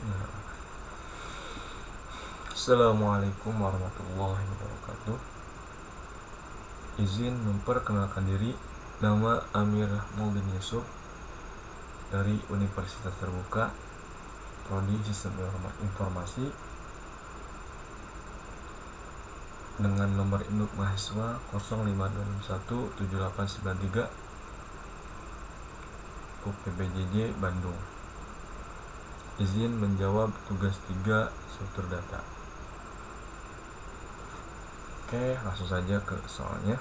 Nah, Assalamualaikum warahmatullahi wabarakatuh. Izin memperkenalkan diri. Nama Amir Maudin Yusuf dari Universitas Terbuka, Prodi Sistem Informasi, dengan nomor induk mahasiswa 052617893 UPBJJ Bandung. Izin menjawab tugas 3 struktur data. Oke, langsung saja ke soalnya.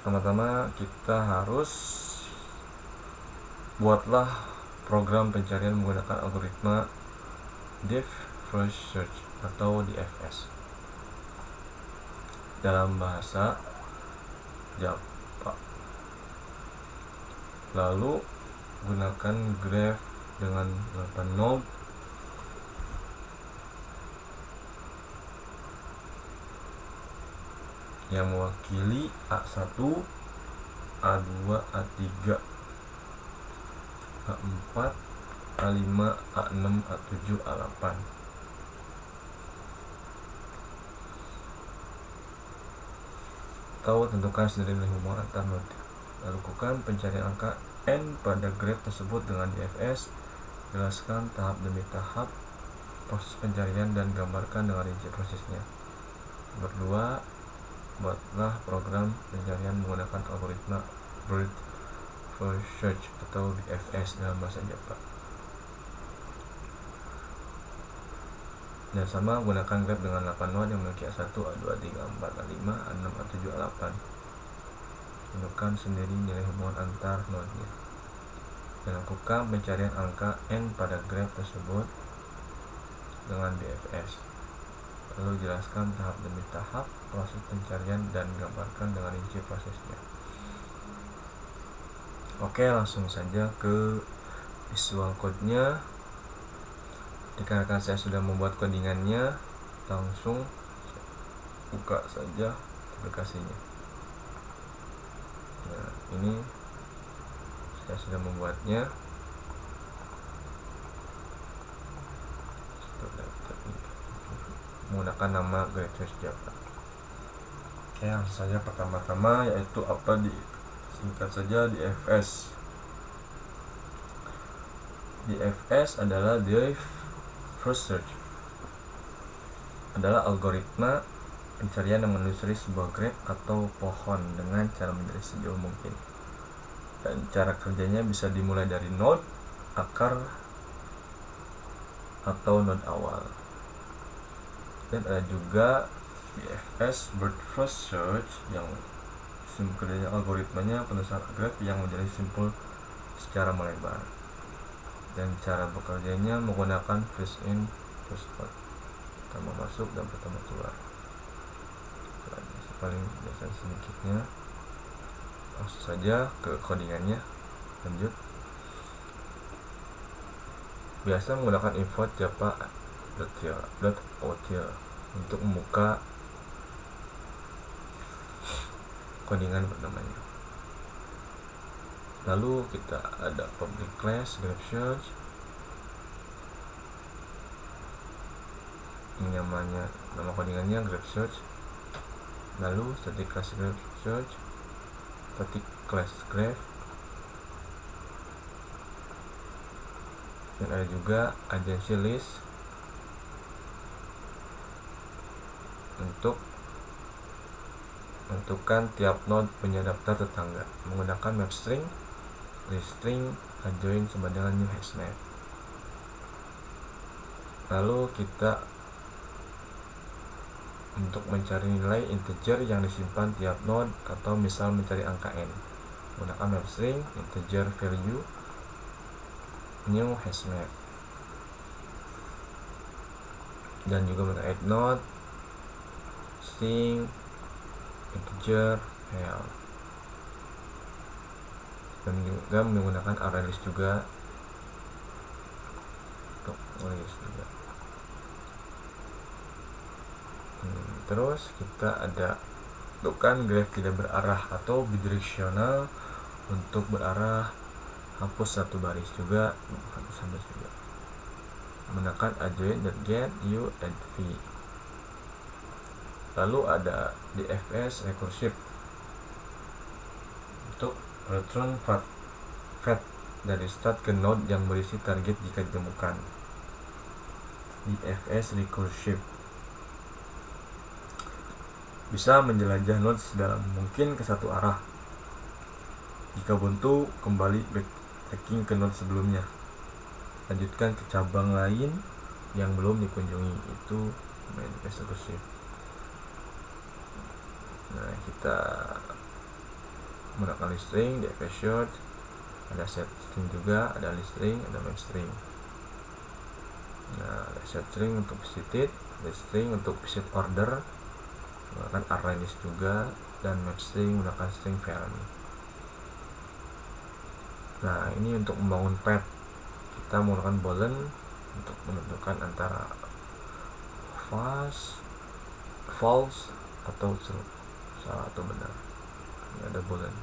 Pertama-tama kita harus buatlah program pencarian menggunakan algoritma Deep First Search atau DFS dalam bahasa Java. Lalu gunakan graph dengan 8 node yang mewakili A1, A2, A3, A4, A5, A6, A7, A8. Atau tentukan sendiri nilai hubungan antar node. Lakukan pencarian angka n pada graph tersebut dengan DFS. Jelaskan tahap demi tahap proses pencarian dan gambarkan dengan rinci prosesnya. Nomor 2, buatlah program pencarian menggunakan algoritma Brute Force Search atau BFS dalam bahasa Java. Dan sama, gunakan graph dengan 8 node yang memiliki A1, A2, A3, A4, A5, A6, A7, A8. Tentukan sendiri nilai hubungan antar node-nya. Dan lakukan pencarian angka n pada graph tersebut dengan BFS. Lalu jelaskan tahap demi tahap proses pencarian dan gambarkan dengan rinci prosesnya. Oke, langsung saja ke visual code-nya. Dikarenakan saya sudah membuat codingannya, langsung buka saja aplikasinya. Nah, ini saya sudah membuatnya. Menggunakan nama Graph Java. Oke, langsung saja pertama-tama yaitu apa, singkat saja DFS. DFS adalah Deep First Search. Adalah algoritma pencarian yang menelusuri sebuah graph atau pohon dengan cara mencari sejauh mungkin. Dan cara kerjanya bisa dimulai dari node, akar, atau node awal. Dan ada juga BFS Brute Force Search yang kerjanya algoritmanya penulisan graph yang menjadi simpul secara melebar. Dan cara bekerjanya menggunakan first in first out, pertama masuk dan pertama keluar. Paling biasa sedikitnya. Langsung saja ke codingannya. Lanjut. Biasa menggunakan import java.util untuk membuka codingan pertamanya. Lalu kita ada public class graph search, ini namanya, nama codingannya graph search. Lalu static class graph search, static class graph. Dan ada juga agency list untuk menentukan tiap node punya daftar tetangga menggunakan map string, list string, adjoin sama dengan new hashmap. Lalu kita untuk mencari nilai integer yang disimpan tiap node, atau misal mencari angka n, menggunakan map string, integer value, new hashmap. Dan juga menggunakan add node, string, integer, health. Dan juga menggunakan array list juga untuk list juga. Terus kita ada menentukan graf tidak berarah atau bidireksional. Untuk berarah, hapus satu baris juga, hapus juga. Menekan adjoint.get u and v. Lalu ada DFS recursive untuk return fat dari start ke node yang berisi target jika ditemukan. DFS recursive bisa menjelajah node sedalam mungkin ke satu arah. Jika buntu, kembali backtracking ke node sebelumnya. Lanjutkan ke cabang lain yang belum dikunjungi. Itu DFS recursive. Nah, kita menggunakan list string, DFS short, ada set string juga, ada list string, ada map string. Nah, ada set string untuk visited, list string untuk visit order, menggunakan array list juga, dan map string menggunakan string parent. Nah, ini untuk membangun path, kita menggunakan boolean untuk menentukan antara false atau true, salah atau benar. Ini ada boolean.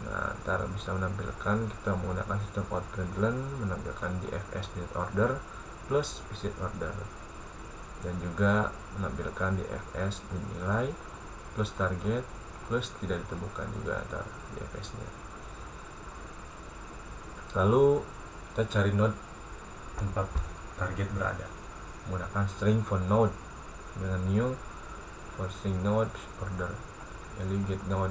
Nah, ntar bisa menampilkan, kita menggunakan sistem out-println menampilkan DFS order plus visit order, dan juga menampilkan DFS dinilai plus target plus tidak ditemukan juga antara DFS nya. Lalu kita cari node tempat target berada menggunakan string for node dengan new for string node order value get node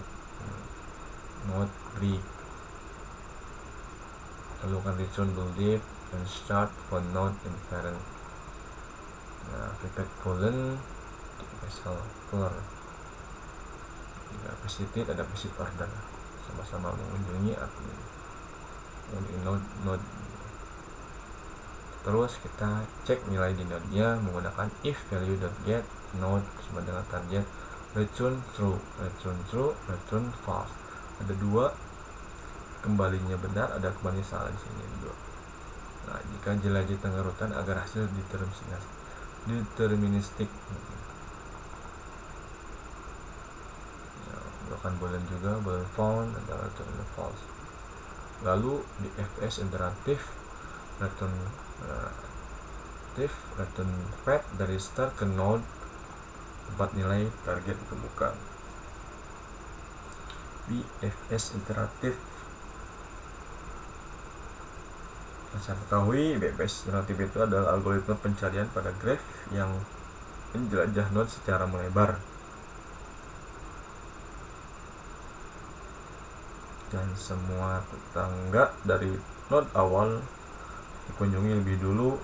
break. Lalu kan return build and start for node and parent. Nah, prepare boolean special color. Jika visited ada visit order, sama-sama mengunjungi admin node. Terus kita cek nilai di node-nya menggunakan if value.get node sama dengan target, return true, return false. Ada dua, kembalinya benar, ada kembalinya salah di sini dua. Nah, jika jelajah tengah urutan agar hasil deterministik. Menggunakan boolean juga, boolean found adalah return false. Lalu di FS interaktif return path dari start ke node tempat nilai target ditemukan. BFS interaktif. Saya ketahui BFS interaktif itu adalah algoritma pencarian pada graf yang menjelajah node secara melebar. Dan semua tetangga dari node awal dikunjungi lebih dulu,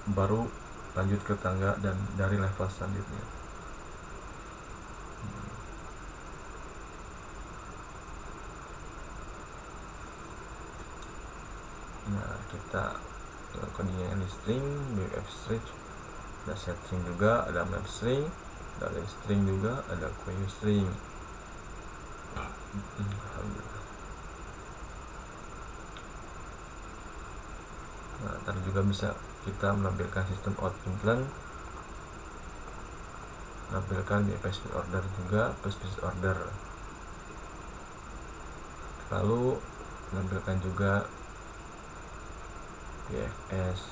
baru lanjut ke tangga dan dari level selanjutnya. Nah, kita kodenya di string, BF string, ada set string juga, ada map string, ada list string juga, ada queue string. Nah, ntar juga bisa kita menampilkan sistem out-println, menampilkan DFS order juga plus visit order. Lalu menampilkan juga DFS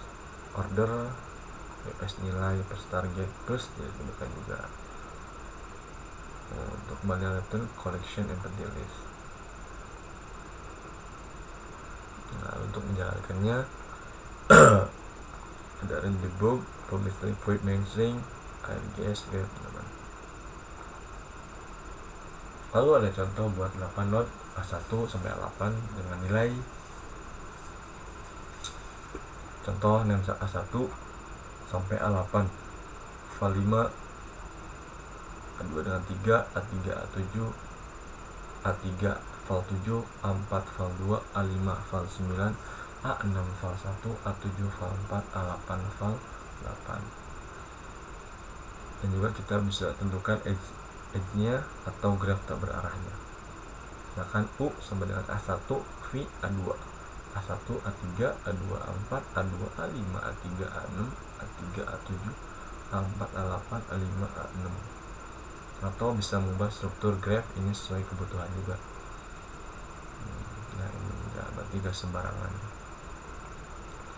order, DFS nilai plus target plus ditemukan juga. Untuk kembali return collection empty list. Nah, untuk menjalankannya ada run debug, public string, void main string, AMGS, teman-teman. Lalu ada contoh buat 8 node A1 sampai A8 dengan nilai. Contoh nem A1 sampai A8, file 5, A2 dengan 3, A3, A7, A3, file 7, A4, file 2, A5, file 9, A6 file 1, A7 file 4, A8 file 8. Dan juga kita bisa tentukan edge-nya atau graf tak berarahnya. Misalkan U sama dengan A1, V, A2, A1, A3, A2, A4, A2, A5, A3, A6, A3, A7, A4, A8, A5, A6. atau bisa mengubah struktur graf ini sesuai kebutuhan juga. Nah ini berarti gak sembarangan.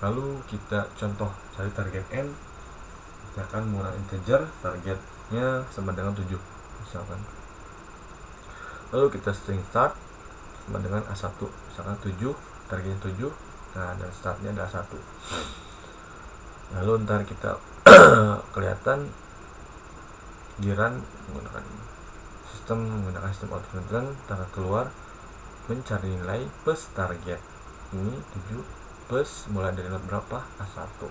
Lalu kita contoh cari target n, kita akan menggunakan integer, targetnya sama dengan 7 misalkan. Lalu kita string start sama dengan A1, misalkan 7, targetnya 7, nah dan startnya ada A1. Lalu ntar kita kelihatan giran menggunakan sistem auto-fulfillment, tanggal keluar mencari nilai plus target ini 7 plus mulai dari not berapa A1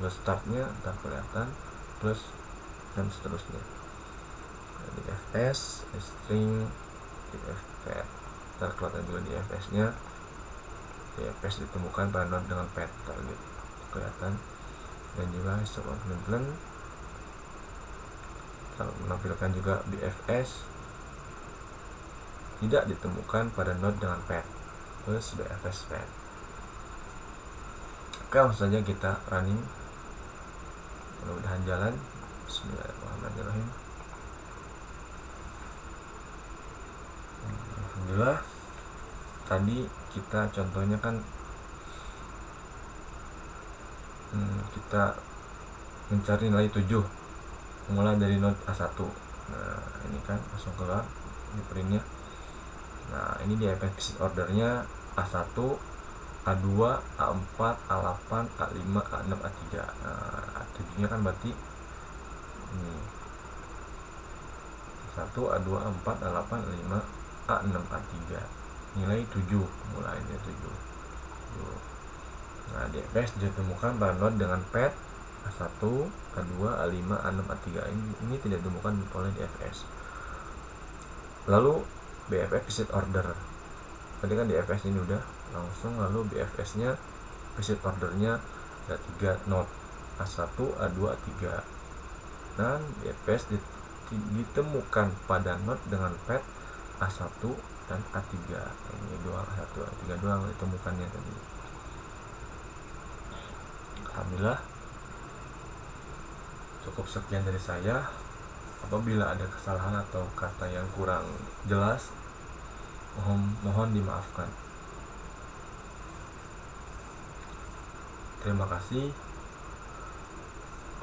plus startnya ntar kelihatan plus dan seterusnya. Di fs string di fpad ntar kelihatan juga di fs nya. Di fs ditemukan pada not dengan pad target kelihatan, dan juga sistem auto-fulfillment menampilkan juga BFS tidak ditemukan pada node dengan pad plus BFS pad. Oke, langsung saja kita running, mudah-mudahan jalan. Bismillahirrahmanirrahim. Alhamdulillah, tadi kita contohnya kan kita mencari nilai 7 mulai dari node A1. Nah ini kan langsung keluar di printnya. Nah ini di exit ordernya A1, A2, A4, A8, A5, A6, A3. Nah A7 nya kan berarti ini A1, A2, A4, A8, A5, A6, A3, nilai 7 mulainya 7. Nah di FS ditemukan pada node dengan pad A1, A2, A5, A6, A3 ini tidak ditemukan oleh DFS. Lalu BFS visit order. Tadi kan DFS ini udah langsung, lalu BFS nya visit ordernya ada 3 node A1, A2, A3. Dan BFS ditemukan pada node dengan pad A1 dan A3. Ini doang A1, A3 doang ditemukannya tadi. Alhamdulillah, cukup sekian dari saya. Apabila ada kesalahan atau kata yang kurang jelas, mohon dimaafkan. Terima kasih.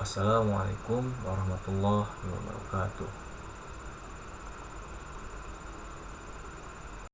Wassalamualaikum warahmatullahi wabarakatuh.